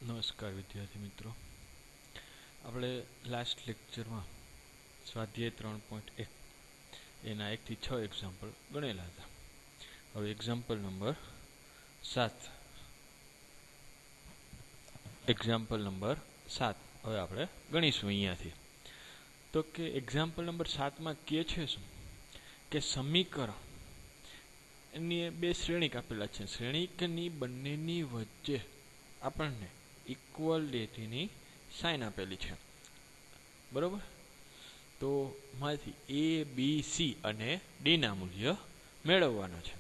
નમસ્કાર વિદ્યાર્થી મિત્રો, આપણે લાસ્ટ લેક્ચરમાં સ્વાધ્યાય 3.1 એના 1 થી 6 એક્ઝામ્પલ ગણેલા હતા. હવે એક્ઝામ્પલ નંબર 7 હવે આપણે ગણીશું અહીંયાથી. તો કે એક્ઝામ્પલ નંબર 7માં કે છે શું કે સમીકરણ એની બે શ્રેણિક આપેલા છે. શ્રેણિકની બંનેની વચ્ચે આપણને ઇક્વાલિટીની સાઇન આપેલી છે, બરોબર. તો માંથી એ બી સી અને ડી ના મૂલ્ય મેળવવાના છે.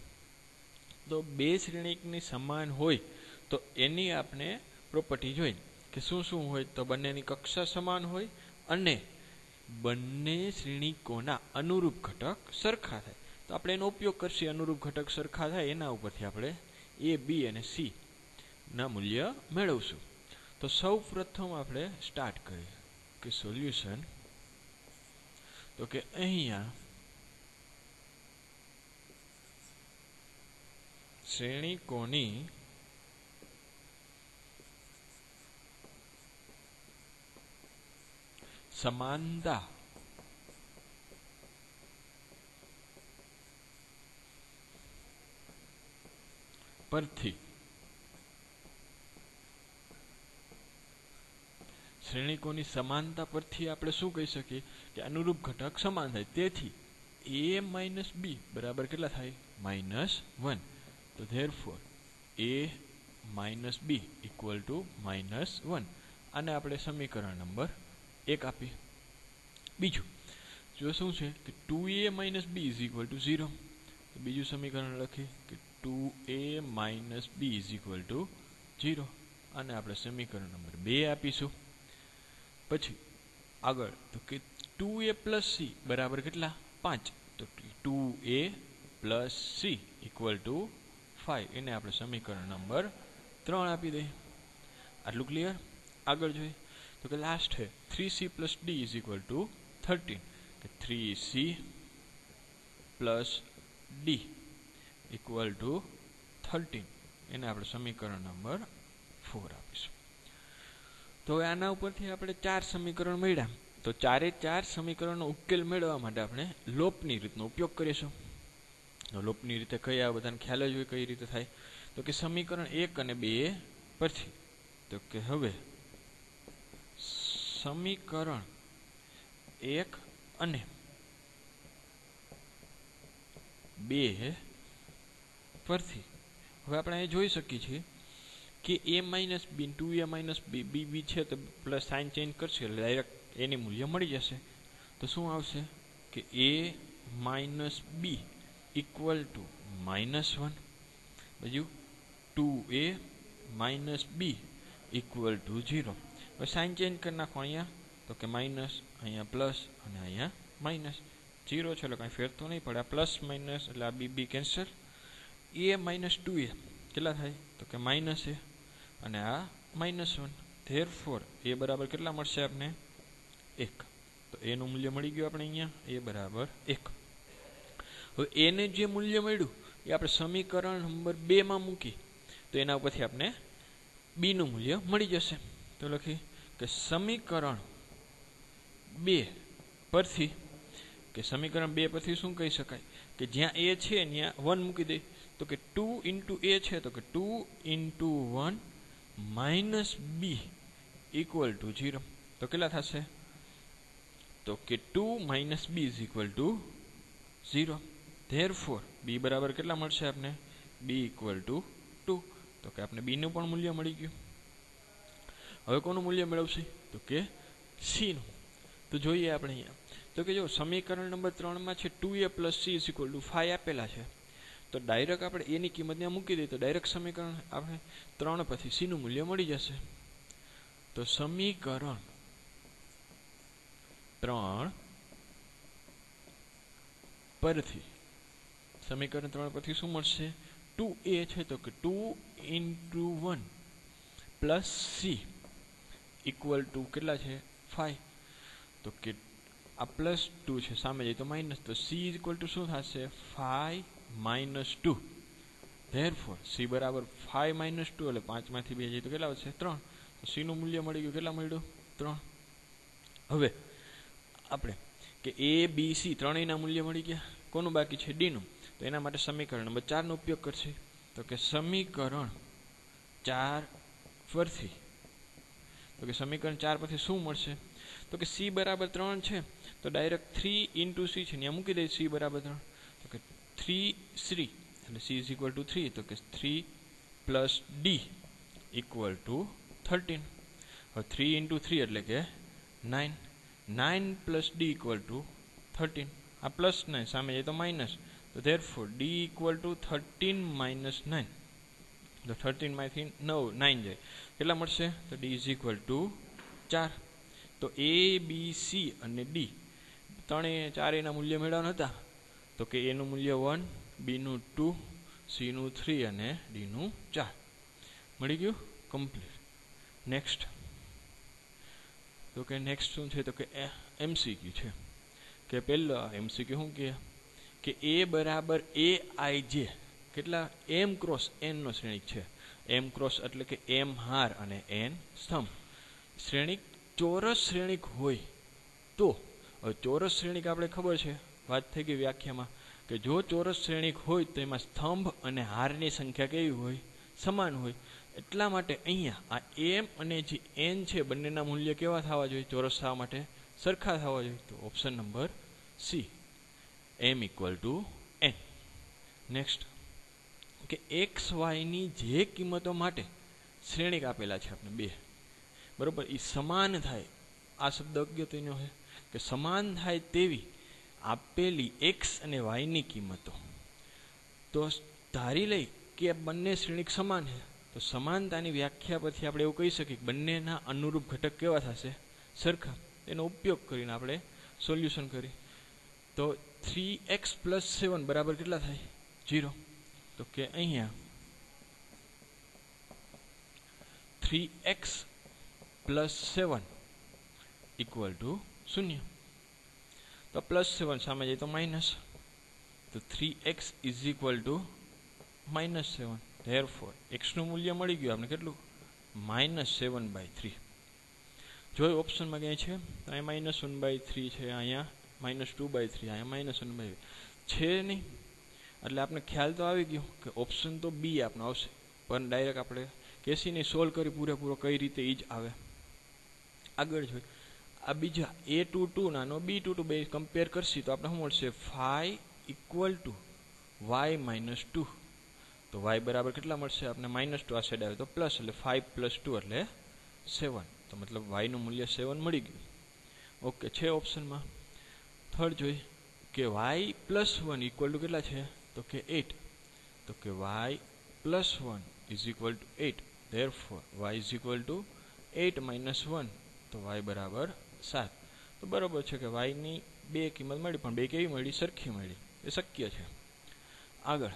તો બે શ્રેણિકની સમાન હોય તો એની આપણે પ્રોપર્ટી જોઈ કે શું શું હોય. તો બંનેની કક્ષા સમાન હોય અને બંને શ્રેણિકોના અનુરૂપ ઘટક સરખા થાય. તો આપણે એનો ઉપયોગ કરશે. અનુરૂપ ઘટક સરખા થાય એના ઉપરથી આપણે એ બી અને સી ના મૂલ્ય મેળવશું. તો સૌ પ્રથમ આપણે સ્ટાર્ટ કરીએ કે સોલ્યુશન. તો કે અહીંયા શ્રેણિકોની સમાનતા પરથી આપણે શું કહી શકીએ કે અનુરૂપ ઘટક સમાન થાય. તેથી a માઇનસ બી બરાબર કેટલા થાય? -1. તો therefore a minus B equal to -1. આને આપણે સમીકરણ નંબર 1 આપીએ. બીજું જો શું છે કે 2a minus B is equal to 0. તો બીજું સમીકરણ લખીએ કે 2a minus B is equal to 0. આને આપણે સમીકરણ નંબર 2 આપીશું. પછી આગળ તો કે 2a પ્લસ સી બરાબર કેટલા? 5. તો 2a plus C equal to 5. એને આપણે સમીકરણ નંબર 3 આપી દઈએ. આટલું ક્લિયર? આગળ જોઈએ તો કે લાસ્ટ છે 3c plus D is equal two 13. કે 3c plus D equal to 13. એને આપણે સમીકરણ નંબર 4 આપીશું. તો હવે આના ઉપરથી આપણે 4 સમીકરણ મળ્યા. તો 4 સમીકરણનો ઉકેલ મેળવવા માટે આપણે લોપની રીતનો ઉપયોગ કરીશું. તો લોપની રીતે કઈ આ બધાને ખ્યાલ જ હોય કઈ રીતે થાય. તો કે સમીકરણ 1 અને 2 પરથી તો કે હવે સમીકરણ 1 અને 2 પરથી હવે આપણે અહીં જોઈ શકીએ છીએ કે a minus B 2a minus B B છે તો પ્લસ સાઇન ચેન્જ કરશે એટલે ડાયરેક્ટ એની મૂલ્ય મળી જશે. તો શું આવશે કે a minus B equal to -1. બીજું 2a minus B equal to 0. હવે સાઇન ચેન્જ કરી નાખો. અહીંયા તો કે માઇનસ, અહીંયા પ્લસ અને અહીંયા માઇનસ. 0 છે એટલે કાંઈ ફેર તો નહીં પડે. આ પ્લસ માઇનસ એટલે આ બી કેન્સલ. a માઇનસ 2a કેટલા થાય? તો કે માઇનસ a અને આ -1. ધેરફોર a બરાબર કેટલા મળશે આપણે? 1. તો a નું મૂલ્ય મળી ગયું આપણે અહીંયા a બરાબર 1. હવે a ને જે મૂલ્ય મળ્યું એ આપણે સમીકરણ નંબર 2 માં મૂકી તો એના ઉપરથી આપણે b નું મૂલ્ય મળી જશે. તો લખી કે સમીકરણ 2 પરથી શું કહી શકાય કે જ્યાં a છે ત્યાં 1 મૂકી દે. તો કે 2 ઇન્ટુ a છે તો કે 2 into 1 minus B equal to 0. તો કેટલા થશે? તો કે 2 minus B is equal to 0. Therefore B બરાબર કેટલા મળશે આપણે? B equal to 2. તો કે આપણે બી નું પણ મૂલ્ય મળી ગયું. હવે કોનું મૂલ્ય મેળવશે? તો કે સી નું. તો જોઈએ આપણે અહીંયા તો કે જો સમીકરણ નંબર 3 માં છે 2a plus she is equal two 5 આપેલા છે. તો ડાયરેક્ટ આપણે એની કિંમત ત્યાં મૂકી દઈએ તો ડાયરેક્ટ સમીકરણ આપણે 3 પછી સી નું મૂલ્ય મળી જશે. તો સમીકરણ 3 પરથી શું મળશે? 2a છે તો કે 2 into 1 plus C equal to કેટલા છે? 5. તો કે આ પ્લસ 2 છે સામે જાય તો માઇનસ. તો સી ઇક્વલ ટુ શું થશે? 5 માઇનસ 2. ધેરફોર સી બરાબર 5 માઇનસ 2 એટલે 5 માંથી 2 જાય તો કેટલા વધશે? 3. સી નું મૂલ્ય મળી ગયું, કેટલા મળ્યું? 3. હવે આપણે કે એ બી સી ત્રણેયના મૂલ્ય મળી ગયા. કોનું બાકી છે? ડીનું. તો એના માટે સમીકરણ નંબર 4 નો ઉપયોગ કરશે. તો કે સમીકરણ 4 પરથી સમીકરણ 4 પરથી શું મળશે? તો કે સી બરાબર 3 છે, તો ડાયરેક્ટ 3 × સી છે, ત્યાં મૂકી દઈએ સી બરાબર 3. તો કે 3 એટલે સી ઇઝ ઇક્વલ ટુ 3, તો કે 3 પ્લસ ડી ઇક્વલ ટુ 13. હવે 3 × 3 એટલે કે 9. 9 પ્લસ ડી ઇક્વલ ટુ 13. આ પ્લસ 9 સામે જાય તો માઇનસ, તો therefore D equal to 13 minus 9. તો 13 માંથી 9 જાય, કેટલા મળશે? તો ડી ઇઝ ઇક્વલ ટુ 4. તો એ બી સી અને ડી ચારેયના મૂલ્ય મેળવવાના હતા. તો કે એનું મૂલ્ય 1, બીનું 2, સીનું 3 અને ડીનું 4 મળી ગયું. કમ્પ્લીટ. નેક્સ્ટ. તો કે નેક્સ્ટ શું છે? તો કે એમસીક્યુ છે. કે પહેલા એમસીક્યુ શું કહે કે એ બરાબર એ આઈ જે કેટલા? એમ ક્રોસ એન નો શ્રેણિક છે. એમ ક્રોસ એટલે કે એમ હાર અને એન સ્તંભ. શ્રેણિક ચોરસ શ્રેણિક હોય તો, હવે ચોરસ શ્રેણિક આપણે ખબર છે, વાત થઈ ગઈ વ્યાખ્યામાં, કે જો ચોરસ શ્રેણિક હોય તો એમાં સ્તંભ અને હારની સંખ્યા કેવી હોય? સમાન હોય. એટલા માટે અહીંયા આ એમ અને જે એન છે બંનેના મૂલ્ય કેવા થવા જોઈએ? ચોરસ થવા માટે સરખા થવા જોઈએ. તો option number C, m equal to n. Next કે એક્સ વાયની જે કિંમતો માટે શ્રેણિક આપેલા છે આપણે 2, બરોબર, એ સમાન થાય. આ શબ્દ અગત્યનો છે કે સમાન થાય તેવી આપેલી એક્સ અને વાયની કિંમતો. તો ધારી લઈ કે બંને શ્રેણિક સમાન છે, તો સમાનતાની વ્યાખ્યા પરથી આપણે એવું કહી શકીએ કે બંનેના અનુરૂપ ઘટક કેવા થશે? સરખા. એનો ઉપયોગ કરીને આપણે સોલ્યુશન કરી. તો 3x + 7 બરાબર કેટલા થાય? 0. તો કે અહીંયા 3x + 7 ઇક્વલ ટુ 0. તો +7 સામે જાય તો માઇનસ. તો 3x is equal to -7. Therefore એક્સનું મૂલ્ય મળી ગયું આપણે કેટલું? -7/3. જો ઓપ્શનમાં ક્યાંય છે તો અહીંયા -1/3 છે, અહીંયા -2/3, અહીંયા -1/3 છે નહીં. એટલે આપણે ખ્યાલ તો આવી ગયો કે ઓપ્શન તો બી આપણો આવશે, પણ ડાયરેક્ટ આપણે કેસીને સોલ્વ કરી પૂરેપૂરો કઈ રીતે એ જ આવે. આગળ જોઈએ આ બીજા A22 નાનો B22 બે કમ્પેર કરશી તો આપણે શું મળશે? 5 = y - 2. તો y બરાબર કેટલા મળશે આપણે? -2. આ સાઈડ આવે તો પ્લસ, એટલે 5 + 2 એટલે 7. તો મતલબ y નું મૂલ્ય 7 મળી ગયું. ઓકે છે ઓપ્શનમાં. થર્ડ જોઈ કે y + 1 ઇક્વલ ટુ કેટલા છે? તો કે 8. તો કે y + 1 is equal two 8. Therefore y is equal two 8 - 1. તો y બરાબર 7. તો બરાબર છે કે y ની બે કિંમત મળી, પણ બે કેવી મળી? સરખી મળી. એ શક્ય છે. આગળ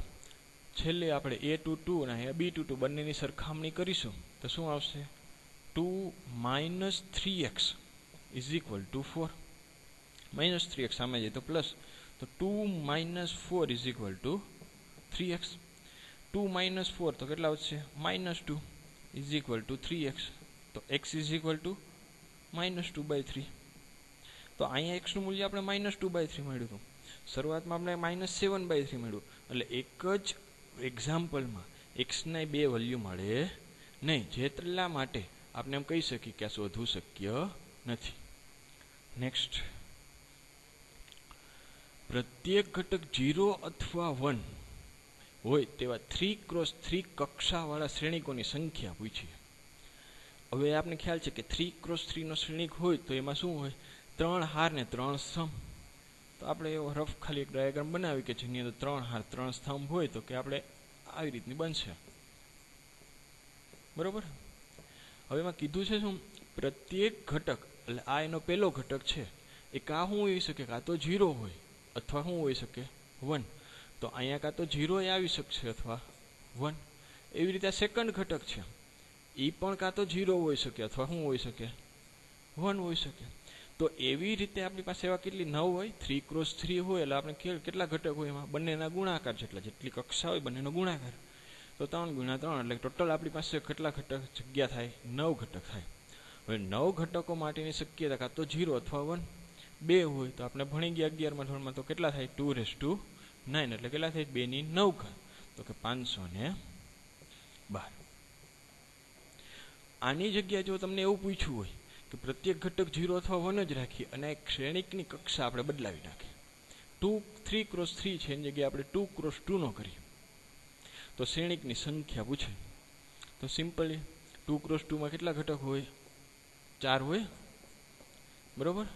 છેલ્લે આપણે A22 અને B22 બંનેની સરખામણી કરીશું તો શું આવશે? 2 - 3x is equal two 4. -3x સામે જાય તો પ્લસ, તો 2 - 4 ઇઝ ઇક્વલ ટુ 3x. 2 - 4 તો કેટલા વધશે? -2 ઇઝ ઇક્વલ ટુ 3x. તો x ઇઝ ઇક્વલ ટુ -2/3. તો અહીંયા x નું મૂલ્ય આપણે -2/3 મળ્યું હતું. શરૂઆતમાં આપણે -7/3 મળ્યું. એટલે એક જ એક્ઝામ્પલમાં x ના બે વેલ્યુ મળે નહીં, જેટલા માટે આપણે એમ કહી શકીએ કે આ શોધવું શક્ય નથી. નેક્સ્ટ, પ્રત્યેક ઘટક 0 અથવા 1 હોય તેવા 3x3 કક્ષાવાળા શ્રેણિકોની સંખ્યા પૂછી. હવે આપણે ખ્યાલ છે કે 3x3 નો શ્રેણિક હોય તો એમાં શું હોય? 3 હાર ને 3 સ્તંભ. તો આપણે એવો રફ ખાલી એક ડાયાગ્રામ બનાવી કે જેની અંદર 3 હાર 3 સ્તંભ હોય તો કે આપણે આવી રીતની બનશે. બરોબર. હવે એમાં કીધું છે શું? પ્રત્યેક ઘટક, એટલે આ એનો પહેલો ઘટક છે, એ કાં શું હોઈ શકે? કાં તો 0 હોય અથવા શું હોઈ શકે? 1. તો અહીંયા કાં તો 0 આવી શકશે અથવા 1. એવી રીતે આ સેકન્ડ ઘટક છે, એ પણ કાં તો 0 હોઈ શકે અથવા શું હોઈ શકે? 1 હોઈ શકે. તો એવી રીતે આપણી પાસે એવા કેટલી 9 હોય? 3x3 હોય એટલે આપણે કેટલા ઘટક હોય? એમાં બંનેના ગુણાકાર જેટલી કક્ષા હોય બંનેનો ગુણાકાર. તો 3 ગુણ્યા 3 એટલે ટોટલ આપણી પાસે કેટલા ઘટક જગ્યા થાય? 9 ઘટક થાય. હવે 9 ઘટકો માટેની શક્યતા કાં તો 0 અથવા 1 બે હોય. તો આપણે ભણી ગયા 11મા ધોરણમાં તો કેટલા થાય? 2⁹ એટલે કેટલા થાય? 2 ની 9 ઘાત, તો કે 512. આની જગ્યાએ જો તમને એવું પૂછ્યું હોય કે પ્રત્યેક ઘટક 0 અથવા 1 જ રાખીએ અને એક શ્રેણિકની કક્ષા આપણે બદલાવી નાખીએ, 3×3 છે એની જગ્યાએ આપણે 2×2 નો કરીએ, તો શ્રેણિકની સંખ્યા પૂછે. તો સિમ્પલી 2×2 કેટલા ઘટક હોય? 4 હોય, બરોબર.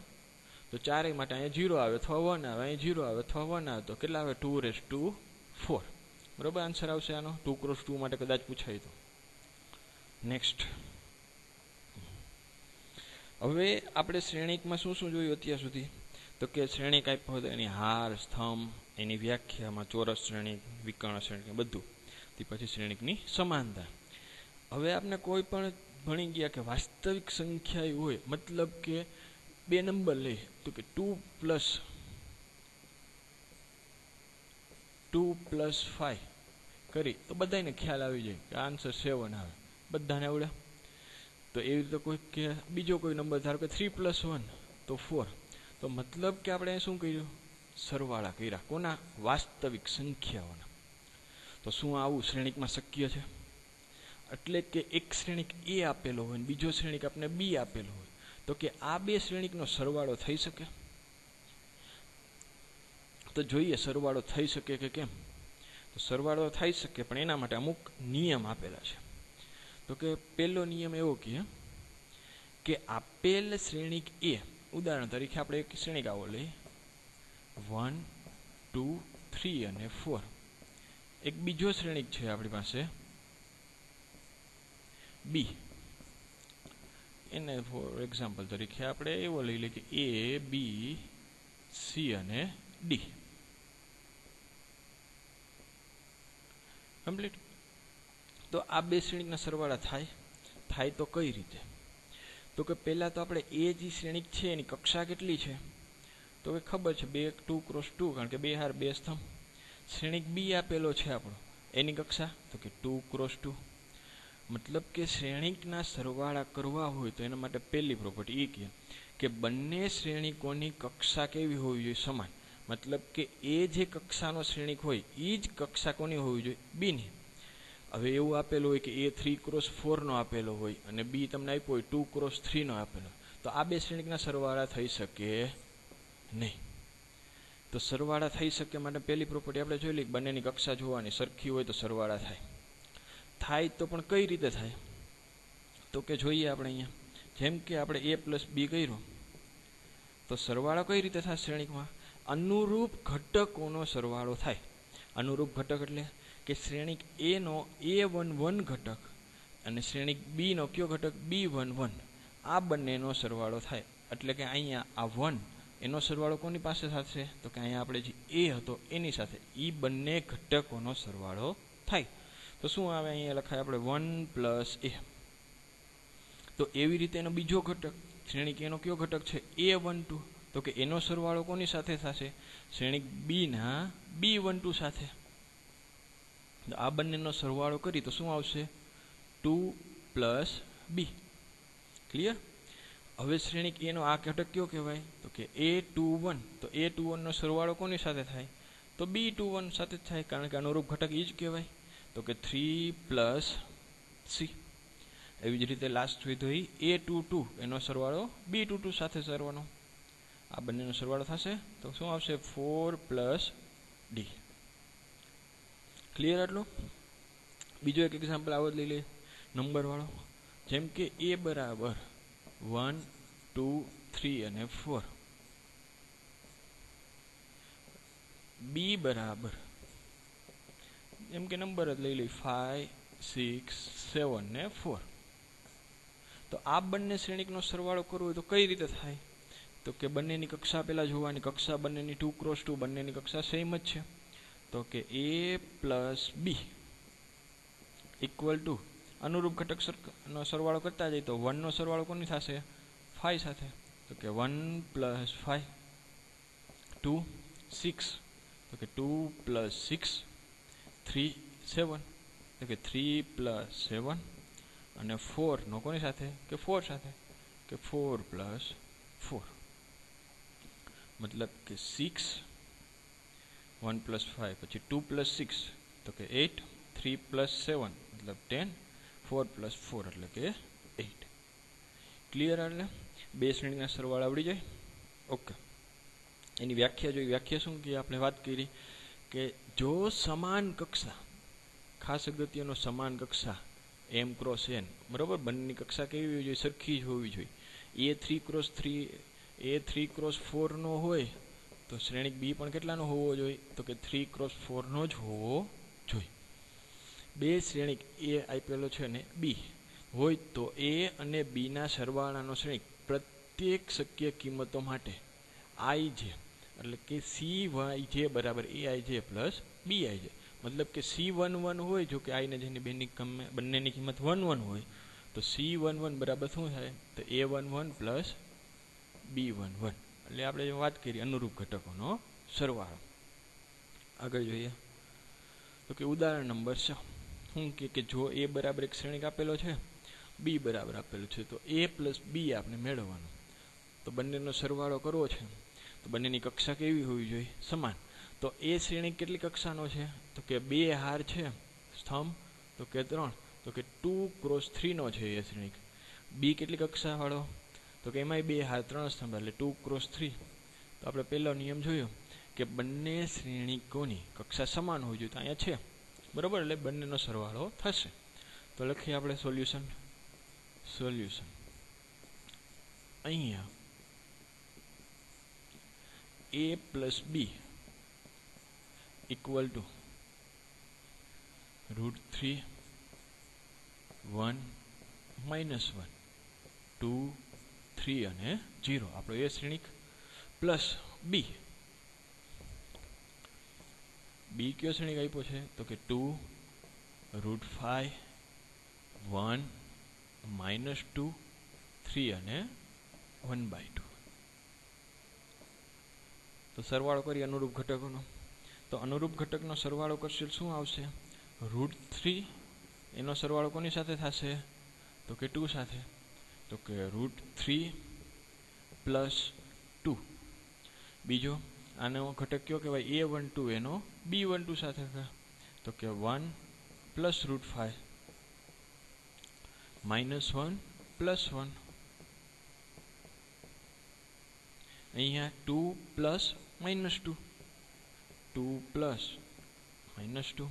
તો 4 માટે અહીંયા 0 આવે અથવા 1 આવે, અહીંયા 0 આવે અથવા 1 આવે, તો કેટલા આવે? 2⁴. બરોબર આન્સર આવશે આનો. 2×2 માટે કદાચ પૂછાય તો. નેક્સ્ટ, હવે આપણે શ્રેણિકમાં શું શું જોયું અત્યાર સુધી? તો કે શ્રેણિક આપ્યો હતો એની હાર, સ્તંભ, એની વ્યાખ્યામાં ચોરસ શ્રેણિક, વિકર્ણ શ્રેણિક, બધું. તે પછી શ્રેણિકની સમાનતા. હવે આપણે કોઈ પણ ભણી ગયા કે વાસ્તવિક સંખ્યા હોય, મતલબ કે બે નંબર લે, તો કે 2 + 5 કરી તો બધાને ખ્યાલ આવી જાય કે આન્સર 7 આવે. બધાને આવડે. તો એવી રીતે કોઈ કે બીજો કોઈ નંબર, ધારો કે 3 + 1 તો 4. તો મતલબ કે આપણે શું કર્યું? સરવાળા કર્યા. કોના? વાસ્તવિક સંખ્યાઓના. તો શું આવું શ્રેણિકમાં શક્ય છે? એટલે કે એક શ્રેણિક A આપેલો હોય અને બીજો શ્રેણિક આપણે B આપેલો હોય, તો કે આ બે શ્રેણિકનો સરવાળો થઈ શકે? તો જોઈએ સરવાળો થઈ શકે કે કેમ. તો સરવાળો થઈ શકે, પણ એના માટે અમુક નિયમ આપેલા છે. તો કે પહેલો નિયમ એવો કે આપેલ શ્રેણિક A, ઉદાહરણ તરીકે આપણે એક શ્રેણિક આવો લઈએ 1 2 3 અને 4. એક બીજો શ્રેણિક છે આપણી પાસે B. એને ફોર એક્ઝામ્પલ તરીકે આપણે એવો લઈ લઈએ કે A B C અને D. કમ્પ્લીટ. તો આ બે શ્રેણિકના સરવાળા થાય તો કઈ રીતે? તો કે પહેલાં તો આપણે એ જે શ્રેણિક છે એની કક્ષા કેટલી છે? તો કે ખબર છે 2×2, કારણ કે 2 હાર 2 સ્તંભ. શ્રેણિક B આપેલો છે આપણો, એની કક્ષા તો કે 2×2. મતલબ કે શ્રેણિકના સરવાળા કરવા હોય તો એના માટે પહેલી પ્રોપર્ટી એ કે બંને શ્રેણિકોની કક્ષા કેવી હોવી જોઈએ? સમાન. મતલબ કે એ જે કક્ષાનો શ્રેણિક હોય એ જ કક્ષા કોની હોવી જોઈએ? બીની. હવે એવું આપેલું હોય કે A 3×4 નો આપેલો હોય અને B તમને આપ્યો હોય 2×3 નો આપેલો, તો આ બે શ્રેણિકના સરવાળા થઈ શકે નહીં. તો સરવાળા થઈ શકે માટે પહેલી પ્રોપર્ટી આપણે જોઈ લઈએ, બંનેની કક્ષા જોવાની, સરખી હોય તો સરવાળા થાય તો પણ કઈ રીતે થાય? તો કે જોઈએ આપણે અહીંયા, જેમ કે આપણે A + B કર્યો, તો સરવાળો કઈ રીતે થાય? શ્રેણિકમાં અનુરૂપ ઘટકોનો સરવાળો થાય. અનુરૂપ ઘટક એટલે કે શ્રેણિક A નો A11 ઘટક અને શ્રેણિક B નો કયો ઘટક? B11. આ બંનેનો સરવાળો થાય. એટલે કે અહીંયા આ 1 એનો સરવાળો કોની પાસે થશે? તો કે અહીંયા આપણે જે A હતો એની સાથે એ બંને ઘટકોનો સરવાળો થાય. તો શું આવે? અહીંયા લખાય આપણે 1 + A. તો એવી રીતે એનો બીજો ઘટક, શ્રેણિક એનો કયો ઘટક છે? A12. તો કે એનો સરવાળો કોની સાથે થશે? શ્રેણિક B ના B12 સાથે. આ બંનેનો સરવાળો કરી તો શું આવશે? 2 + B. ક્લિયર? હવે શ્રેણિક એનો આ ઘટક કયો કહેવાય? તો કે A21. તો A21 નો સરવાળો કોની સાથે થાય? તો B21 સાથે જ થાય, કારણ કે અનુરૂપ ઘટક એ જ કહેવાય. તો કે 3 + C. એવી જ રીતે લાસ્ટ હોય તો A22 એનો સરવાળો B22 સાથે કરવાનો. આ બંનેનો સરવાળો થશે તો શું આવશે? 4 + D. ક્લિયર આટલું? બીજો એક એક્ઝામ્પલ આવો જ લઈ લે નંબર વાળો, જેમ કે A બરાબર 1 2 3 અને 4. B બરાબર જેમ કે નંબર જ લઈ લઈ 5 6 7 ને 4. તો આ બંને શ્રેણિકનો સરવાળો કરવો હોય તો કઈ રીતે થાય? તો કે બંનેની કક્ષા પહેલા જોવાની. કક્ષા બંનેની 2×2, બંનેની કક્ષા સેમ જ છે. તો કે A + B = અનુરૂપ ઘટકનો સરવાળો કરતા જાય તો 1 નો સરવાળો કોની થશે? 5 સાથે. તો કે 1 + 5 2 6. તો કે 2 + 6 3 7. તો કે 3 + 7 અને 4 નો કોની સાથે કે 4 સાથે કે 4 + 4 મતલબ કે 6 1 + 5 પછી 2 + 6 તો કે 8 3 + 7 મતલબ 10 4 + 4 એટલે કે 8 ક્લિયર એટલે બે શ્રેણીના સરવાળા આવડી જાય ઓકે એની વ્યાખ્યા જોઈ વ્યાખ્યા શું કે આપણે વાત કરી કે જો સમાન કક્ષા ખાસ અગત્યનો સમાન કક્ષા m × n બરાબર બંનેની કક્ષા કેવી હોવી જોઈએ સરખી જ હોવી જોઈએ એ 3 × 4 નો હોય તો શ્રેણિક બી પણ કેટલાનો હોવો જોઈએ તો કે 3 × 4 નો જ હોવો જોઈએ બે શ્રેણિક એ આપેલો છે અને બી હોય તો એ અને બીના સરવાળાનો શ્રેણિક પ્રત્યેક શક્ય કિંમતો માટે આઈ જે એટલે કે સી વાય જે બરાબર એ આઈ જે પ્લસ બી આઈ જે મતલબ કે C11 હોય જો કે આઈને જેની બંનેની કિંમત 1 1 હોય તો C11 બરાબર શું થાય તો A11 પ્લસ B11 એટલે આપણે વાત કરીએ અનુરૂપ ઘટકોનો સરવાળો આગળ જોઈએ તો કે ઉદાહરણ નંબર 6 શું કે જો A બરાબર એક શ્રેણિક આપેલો છે B બરાબર આપેલું છે તો A પ્લસ B આપણે મેળવવાનું તો બંનેનો સરવાળો કરવો છે તો બંનેની કક્ષા કેવી હોવી જોઈએ સમાન તો એ શ્રેણિક કેટલી કક્ષાનો છે તો કે બે હાર છે સ્તંભ તો કે 3 તો કે 2 × 3 નો છે એ શ્રેણિક બી કેટલી કક્ષા વાળો તો કે એમાંય બે હાર 3 સ્તંભ એટલે 2 × 3 તો આપણે પહેલો નિયમ જોયો કે બંને શ્રેણિકોની કક્ષા સમાન હોવી જોઈએ તો અહીંયા છે બરાબર એટલે બંનેનો સરવાળો થશે તો લખીએ આપણે સોલ્યુશન અહીંયા a + b equal to √3 1 - 1 2 3 અને 0 આપણો એ શ્રેણિક પ્લસ બી કયો શ્રેણિક આપ્યો છે તો કે 2 √5 1 - 2 3 અને 1/2 તો સરવાળો કરી અનુરૂપ ઘટકોનો તો અનુરૂપ ઘટકનો સરવાળો કરશે શું આવશે √3 એનો સરવાળો કોની સાથે થશે તો કે 2 સાથે તો કે √3 + 2 બીજો આનો ઘટક કયો કહેવાય A12 એનો B12 સાથે તો કે 1 + √5 -1 + 1 અહીંયા 2 + -2 2 + -2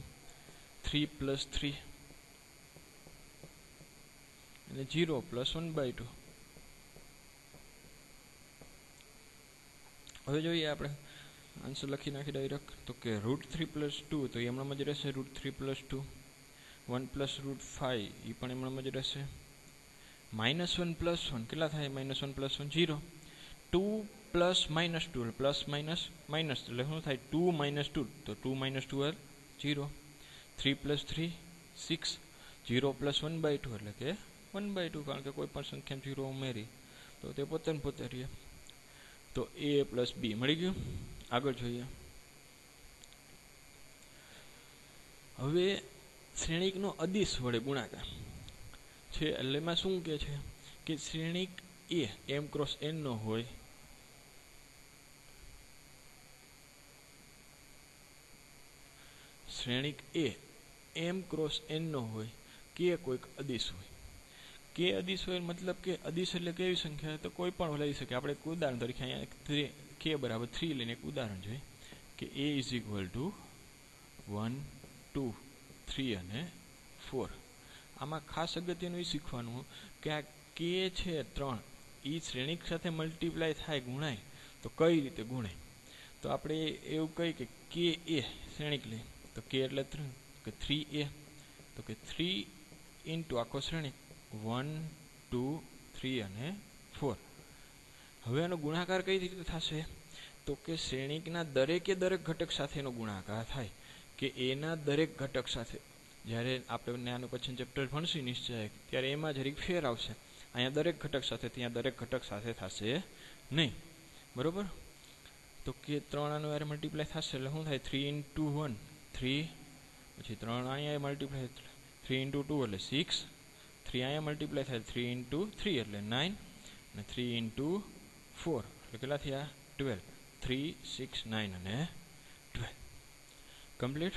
3 + 3 અને 0 + 1/2 હવે જોઈએ આપણે આન્સર લખી નાખી ડાયરેક્ટ તો કે √3 + 2 તો એ હમણાં જ રહેશે √3 + 2 1 + √5 એ પણ હમણાં જ રહેશે -1 + 1 કેટલા થાય -1 + 1 0 2 + -2 પ્લસ માઇનસ માઇનસ એટલે શું થાય 2 - 2 તો 2 - 2 0 3 + 3 6 0 + 1/2 એટલે કે 1/2 કારણ કે કોઈ પણ સંખ્યામાં 0 ઉમેરી તો તે પોતે ને પોતે રહે તો a + b મળી ગયું આગળ જોઈએ હવે શ્રેણિકનો અદિશ વડે ગુણાકાર છે એટલે એમાં શું કહે છે કે શ્રેણિક a m × n નો હોય શ્રેણિક a m × n નો હોય કે કોઈક અદિશ હોય કે અદિશ હોય મતલબ કે અદિશ એટલે કેવી સંખ્યા તો કોઈ પણ લઈ શકે આપણે એક ઉદાહરણ તરીકે અહીંયા k = 3 લઈને એક ઉદાહરણ જોઈએ કે a = 1 2 3 અને 4 આમાં ખાસ અગત્યનું એ શીખવાનું કે આ k છે 3 એ શ્રેણિક સાથે મલ્ટીપ્લાય થાય ગુણાય તો કઈ રીતે ગુણાય તો આપણે એવું કહી કે k a શ્રેણિક લઈ તો k એટલે 3 કે 3a તો કે 3 * આખો શ્રેણિક 1 2 3 અને 4 હવે આનો ગુણાકાર કઈ રીતે થશે તો કે શ્રેણિકના દરેકે દરેક ઘટક સાથેનો ગુણાકાર થાય કે એના દરેક ઘટક સાથે જ્યારે આપણે આનું પછી ચેપ્ટર ભણશું નિશ્ચય ત્યારે એમાં જરીક ફેર આવશે અહીંયા દરેક ઘટક સાથે ત્યાં દરેક ઘટક સાથે થશે નહીં બરોબર તો કે 3 આનું યાર મલ્ટીપ્લાય થશે એટલે શું થાય 3 * 1 3 પછી 3 અહીંયા મલ્ટીપ્લાય 3 × 2 એટલે 6, 3 અહીંયા મલ્ટીપ્લાય થાય 3 × 3 એટલે 9 અને 3 × 4 એટલે કેટલા થયા 12, 3, 6, 9 અને 12 કમ્પ્લીટ.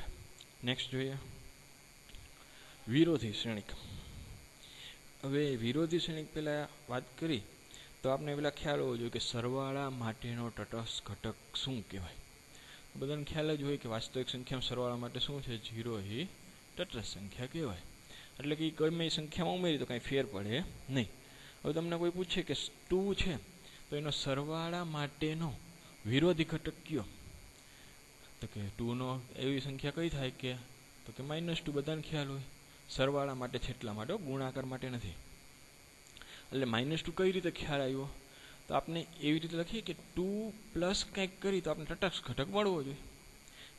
નેક્સ્ટ જોઈએ વિરોધી શ્રેણિક. હવે વિરોધી શ્રેણિક પહેલાં વાત કરી તો આપણે પેલા ખ્યાલ હોવો જોઈએ કે સરવાળા માટેનો તટસ્થ ઘટક શું કહેવાય. બધાને ખ્યાલ જ હોય કે વાસ્તવિક સંખ્યામાં સરવાળા માટે શું છે 0 એ તટસ્થ સંખ્યા કહેવાય. એટલે કે ગમે સંખ્યામાં ઉમેરી તો કાંઈ ફેર પડે નહીં. હવે તમને કોઈ પૂછે કે 2 છે તો એનો સરવાળા માટેનો વિરોધી ઘટક કયો, તો કે 2નો એવી સંખ્યા કઈ થાય કે તો કે -2. બધાને ખ્યાલ હોય સરવાળા માટે છે એટલા માટે, ગુણાકાર માટે નથી. એટલે -2 કઈ રીતે ખ્યાલ આવ્યો, તો આપણે એવી રીતે લખીએ કે 2 પ્લસ કંઈક કરી તો આપણે તટસ્થ ઘટક મળવો જોઈએ,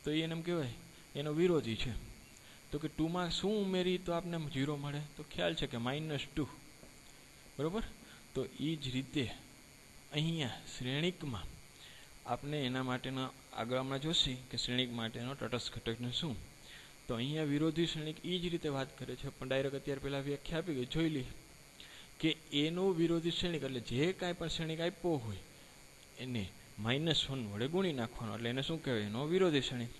તો એને એમ કહેવાય એનો વિરોધી છે. તો કે 2માં શું ઉમેરી તો આપણે 0 મળે, તો ખ્યાલ છે કે -2 બરાબર. તો એ જ રીતે અહીંયા શ્રેણિકમાં આપણે એના માટેના આગળ હમણાં જોશી કે શ્રેણિક માટેનો તટસ્થ ઘટકને શું, તો અહીંયા વિરોધી શ્રેણિક એ જ રીતે વાત કરે છે. પણ ડાયરેક્ટ અત્યારે પહેલાં વ્યાખ્યા આપી ગઈ, જોઈ લઈએ કે એનો વિરોધી શ્રેણિક એટલે જે કાંઈ પણ શ્રેણિક આપ્યો હોય એને -1 વડે ગુણી નાખવાનો, એટલે એને શું કહેવાય એનો વિરોધી શ્રેણિક.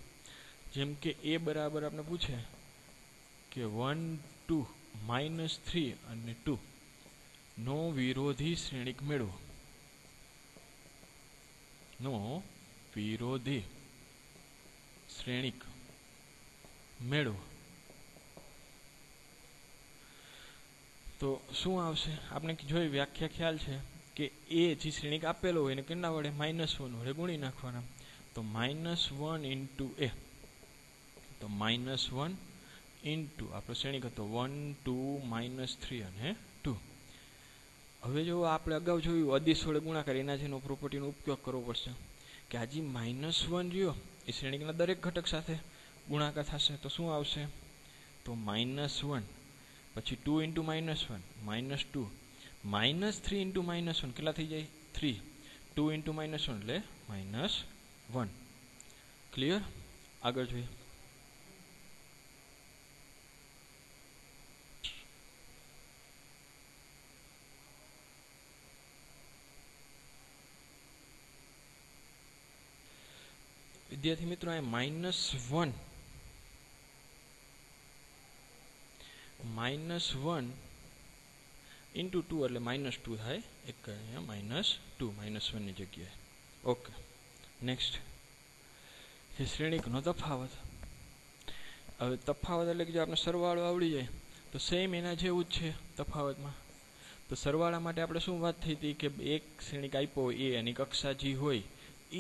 જેમ કે એ બરાબર આપણે પૂછે કે 1, 2, -3 અને 2 નો વિરોધી શ્રેણિક મેળવો, નો વિરોધી શ્રેણિક મેળવો, તો શું આવશે આપણે જોઈ વ્યાખ્યા ખ્યાલ છે કે એ જે શ્રેણિક આપેલો હોય એને કેટલા વડે -1 વડે ગુણી નાખવાના. તો -1 × a, તો -1 × આપણો શ્રેણિક હતો 1, 2, -3 અને 2. હવે જો આપણે અગાઉ જોયું અદિશ વડે ગુણાકાર, એના જેનો પ્રોપર્ટીનો ઉપયોગ કરવો પડશે કે આ જે -1 રહ્યો એ શ્રેણિકના દરેક ઘટક સાથે ગુણાકાર થશે. તો શું આવશે, તો -1 પછી 2 × -1 -2, -3 × -1 કેટલા થઈ જાય 3, 2 × -1 એટલે -1. ક્લિયર. આગળ જોઈએ વિદ્યાર્થી મિત્રો, આ -1 × 2 એટલે -2 થાય, એક અહીંયા -2 -1ની જગ્યાએ. ઓકે. નેક્સ્ટ છે શ્રેણિકનો તફાવત. હવે તફાવત એટલે કે જો આપણે સરવાળો આવડી જાય તો સેમ એના જેવું જ છે તફાવતમાં. તો સરવાળા માટે આપણે શું વાત થઈ હતી કે એક શ્રેણિક આપ્યો હોય એ એની કક્ષા જે હોય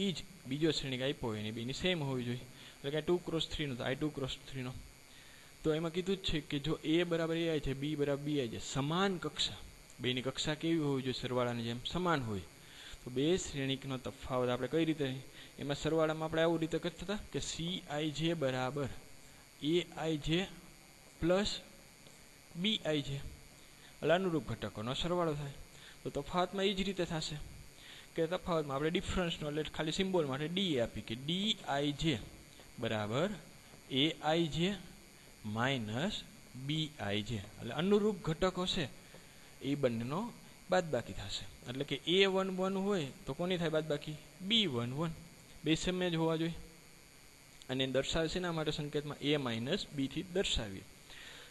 એ જ બીજો શ્રેણિક આપ્યો હોય એની બેની સેમ હોવી જોઈએ. એટલે કે 2 × 3 નો તો આ 2 × 3 નો. તો એમાં કીધું જ છે કે જો a બરાબર a છે, b બરાબર b છે, સમાન કક્ષા, બેની કક્ષા કેવી હોવી જોઈએ સરવાળાની જેમ સમાન હોય. તો બે શ્રેણિકનો તફાવત આપણે કઈ રીતે, એમાં સરવાળામાં આપણે આવું રીતે કરતા હતા કે Cij બરાબર aij પ્લસ bij, એટલે અનુરૂપ ઘટકોનો સરવાળો થાય. તો તફાવતમાં એ જ રીતે થશે કે તફાવતમાં આપણે ડિફરન્સનો એટલે ખાલી સિમ્બોલ માટે d આપી કે dij બરાબર aij માઇનસ bij, એટલે અનુરૂપ ઘટકો છે એ બંનેનો બાદબાકી થશે. એટલે કે a11 હોય તો કોની થાય બાદબાકી b11, બે સેમ જ હોવા જોઈએ. અને દર્શાવે છે એના માટે સંકેતમાં a - b થી દર્શાવીએ.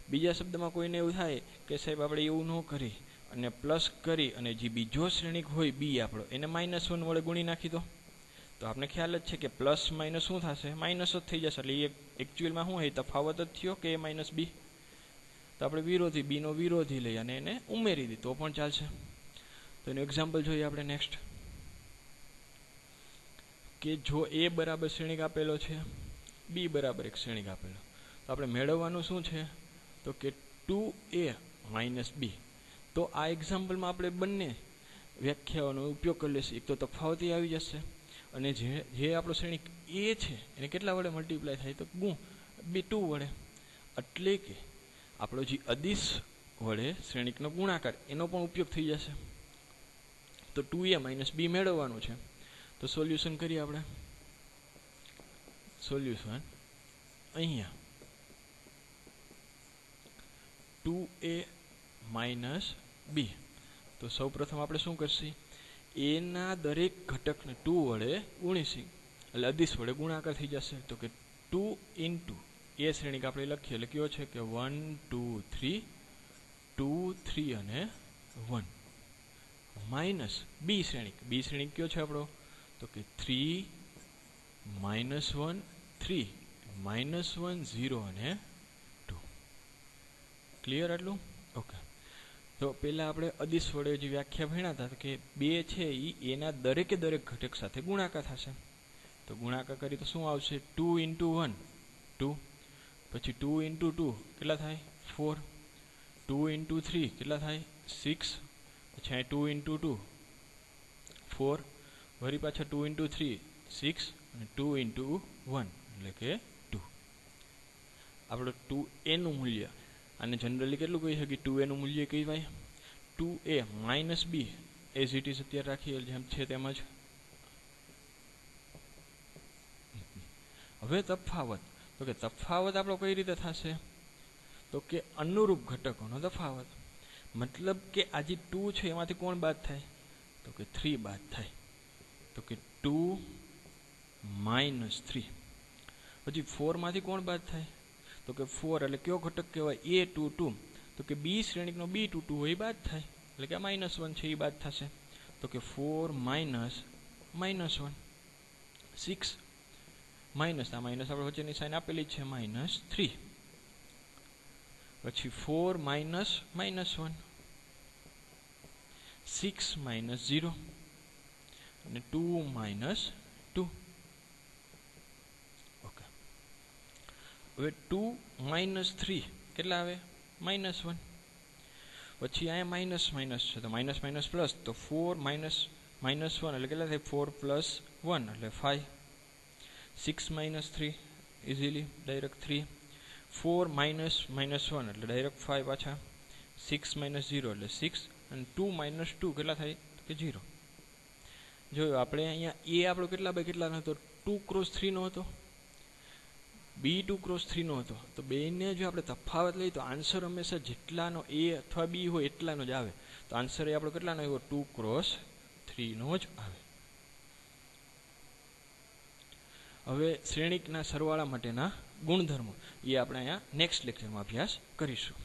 બીજા શબ્દમાં કોઈને એવું થાય કે સાહેબ આપણે એવું ન કરી અને પ્લસ કરી અને જે બીજો શ્રેણિક હોય b આપણો એને -1 વડે ગુણી નાખી દો, તો આપણે ખ્યાલ જ છે કે પ્લસ માઇનસ શું થશે, માઇનસ જ થઈ જશે. એટલે એ એકચ્યુઅલમાં શું હોય તફાવત જ થયો કે a - b. તો આપણે વિરોધી બીનો વિરોધી લઈ અને એને ઉમેરી દી તો પણ ચાલશે. તો એનું એક્ઝામ્પલ જોઈએ આપણે નેક્સ્ટ કે જો a બરાબર શ્રેણિક આપેલો છે, b બરાબર એક શ્રેણિક આપેલો, તો આપણે મેળવવાનું શું છે તો કે 2a - b. તો આ એક્ઝામ્પલમાં આપણે બંને વ્યાખ્યાઓનો ઉપયોગ કરી લઈશું. એક તો તફાવત આવી જશે અને જે આપણો શ્રેણિક a છે એને કેટલા વડે મલ્ટીપ્લાય થાય તો 2 વડે, એટલે કે આપણો જે અદિશ વડે શ્રેણિકનો ગુણાકાર એનો પણ ઉપયોગ થઈ જશે. તો 2a - b મેળવવાનું છે. તો સોલ્યુશન કરીએ આપણે. સોલ્યુશન અહીંયા 2a માઇનસ બી. તો સૌ પ્રથમ આપણે શું કરશી, એના દરેક ઘટકને 2 વડે ગુણીશી, એટલે અદિશ વડે ગુણાકાર થઈ જશે. તો કે 2 ઇન્ટુ એ શ્રેણીક આપણે લખીએ, એટલે કયો છે કે 1 2 3 2 3 અને 1 માઇનસ બી શ્રેણીક. બી શ્રેણીક કયો છે આપણો, તો કે 3 -1 3 -1 0 અને 2. ક્લિયર આટલું? ઓકે. તો પહેલાં આપણે અદિશ વડે જે વ્યાખ્યા ભણ્યા હતા કે 2 છે એ એના દરેકે દરેક ઘટક સાથે ગુણાકાર થશે. તો ગુણાકાર કરી તો શું આવશે, 2 ઇન્ટુ 1 2, પછી 2 ઇન્ટુ 2 કેટલા થાય 4, 2 ઇન્ટુ 3 કેટલા થાય 6, પછી અહીં 2 ઇન્ટુ 2 4, વળી પાછા 2 ઇન્ટુ 3 6 અને 2 ઇન્ટુ 1 એટલે કે 2. આપણો 2a નું મૂલ્ય, અને જનરલી કેટલું કહી શકીએ, 2a નું મૂલ્ય કહેવાય 2a minus b as it is અત્યારે રાખીએ જેમ છે તેમ જ. હવે તફાવત, તો કે તફાવત આપણો કઈ રીતે થશે, તો કે અનુરૂપ ઘટકોનો તફાવત. મતલબ કે આ જે 2 છે એમાંથી કોણ બાદ થાય, તો કે 3 બાદ થાય. તો કે 2 માઇનસ 3. પછી 4 માંથી કોણ બાદ થાય, તો કે 4 એટલે કયો ઘટક કહેવાય, a22. તો કે બી શ્રેણીકનો b22 હોય એ બાદ થાય, એટલે કે આ -1 છે એ બાદ થશે. તો કે 4 માઇનસ -1 6 માઇનસ, આ માઇનસ આપણે વચ્ચેની સાઇન આપેલી છે -3. પછી 4 માઇનસ -1 6 માઇનસ 0 અને 2 માઇનસ 2. ઓકે. હવે 2 માઇનસ 3 કેટલા આવે -1. પછી અહીંયા માઇનસ માઇનસ છે તો માઇનસ માઇનસ પ્લસ, તો 4 માઇનસ -1 એટલે કેટલા થાય 4 પ્લસ 1 એટલે 5. 6 માઇનસ 3 ઇઝીલી ડાયરેક્ટ 3. 4 માઇનસ -1 એટલે ડાયરેક્ટ 5 પાછા. 6 માઇનસ 0 એટલે 6 અને 2 માઇનસ 2 કેટલા થાય કે 0. જોયું આપણે અહીંયા એ આપણો કેટલા બાય કેટલાનો હતો, 2 ક્રોસ 3 નો હતો, બી 2 ક્રોસ 3 નો હતો. તો બેને જો આપણે તફાવત લઈએ તો આન્સર હંમેશા જેટલાનો એ અથવા બી હોય એટલાનો જ આવે. તો આન્સર એ આપણો કેટલાનો આવ્યો, 2 ક્રોસ 3 નો જ આવે. હવે શ્રેણીકના સરવાળા માટેના ગુણધર્મો એ આપણે અહીંયા નેક્સ્ટ લેક્ચરમાં અભ્યાસ કરીશું.